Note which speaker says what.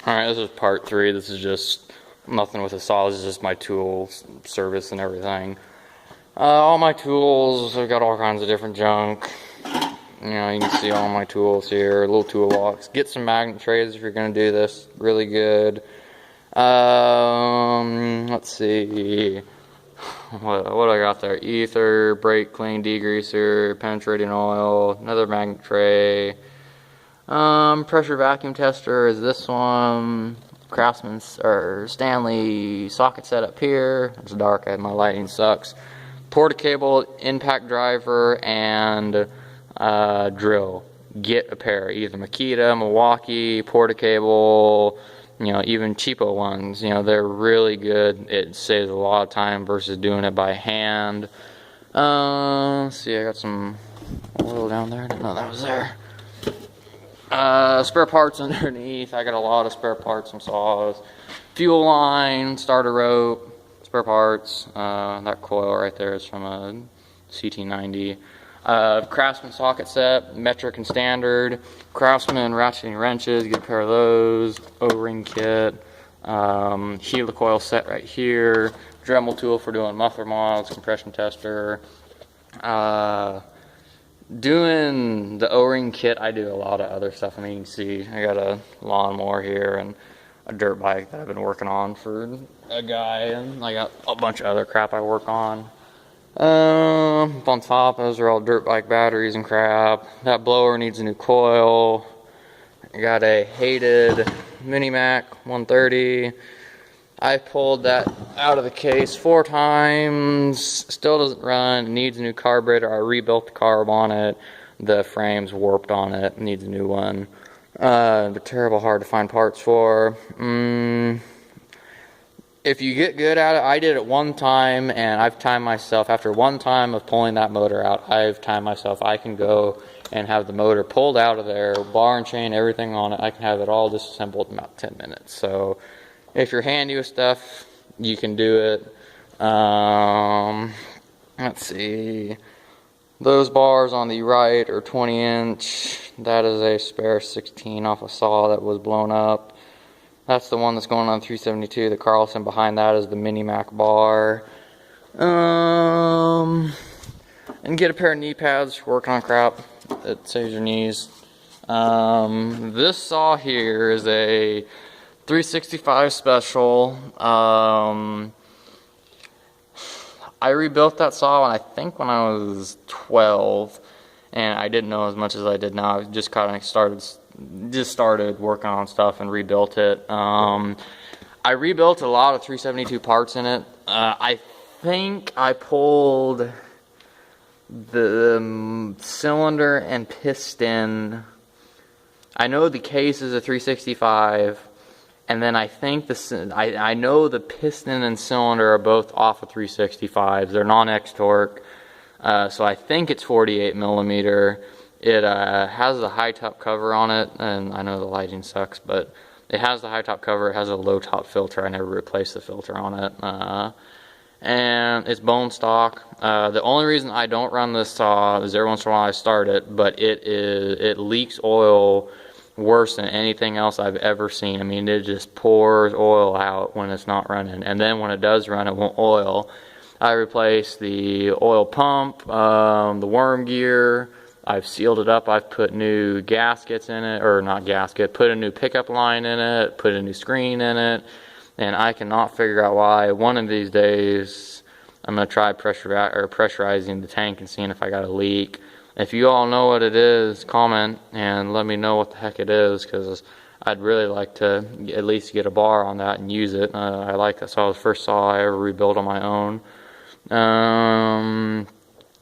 Speaker 1: Alright, this is part 3. This is just nothing with the saw. This is just my tool service and everything. All my tools, I've got all kinds of different junk. You know, you can see all my tools here, little toolbox. Get some magnet trays if you're going to do this. Really good. Let's see. What I got there? Ether, brake clean, degreaser, penetrating oil, another magnet tray. Pressure vacuum tester is this one. Craftsman's or Stanley socket set up here. It's dark, my lighting sucks. Porta-cable, impact driver, and drill. Get a pair, either Makita, Milwaukee, Porta-cable, you know, even cheapo ones. You know, they're really good. It saves a lot of time versus doing it by hand. Let's see, I got some oil down there. I didn't know that was there. Spare parts underneath. I got a lot of spare parts, some saws, fuel line, starter rope, spare parts. That coil right there is from a CT90. Craftsman socket set, metric and standard. Craftsman ratcheting wrenches, get a pair of those. O-ring kit. Helicoil set right here. Dremel tool for doing muffler mods, compression tester. Doing the O-ring kit, I do a lot of other stuff. I mean, you can see I got a lawnmower here and a dirt bike that I've been working on for a guy, and I got a bunch of other crap I work on. On top, those are all dirt bike batteries and crap. That blower needs a new coil. I got a hated Mini-Mac 130. I pulled that out of the case 4 times, still doesn't run, needs a new carburetor. I rebuilt the carb on it, the frame's warped on it, needs a new one. But terrible hard to find parts for. If you get good at it, I did it one time, and I've timed myself, after one time of pulling that motor out, I've timed myself, I can go and have the motor pulled out of there, bar and chain, everything on it, I can have it all disassembled in about 10 minutes. So if you're handy with stuff, you can do it. Let's see. Those bars on the right are 20-inch. That is a spare 16 off a saw that was blown up. That's the one that's going on 372. The Carlson behind that is the Mini-Mac bar. And get a pair of knee pads for working on crap. It saves your knees. This saw here is a 365 special. I rebuilt that saw I think when I was 12, and I didn't know as much as I did now. I just kind of started working on stuff and rebuilt it. I rebuilt a lot of 372 parts in it. I think I pulled the cylinder and piston. I know the case is a 365. And then I think I know the piston and cylinder are both off of 365s. They're non-X torque, so I think it's 48 millimeter. It has the high top cover on it, and I know the lighting sucks, but it has the high top cover. It has a low top filter. I never replaced the filter on it, and it's bone stock. The only reason I don't run this saw is every once in a while I start it, but it leaks oil worse than anything else I've ever seen. I mean, it just pours oil out when it's not running, and then when it does run, it won't oil. I replaced the oil pump, the worm gear. I've sealed it up. I've put new gaskets in it, or not gasket, put a new pickup line in it, put a new screen in it, and I cannot figure out why. One of these days, I'm going to try pressurizing the tank and seeing if I got a leak. If you all know what it is, comment and let me know what the heck it is, because I'd really like to at least get a bar on that and use it. I like that saw. The first saw I ever rebuilt on my own.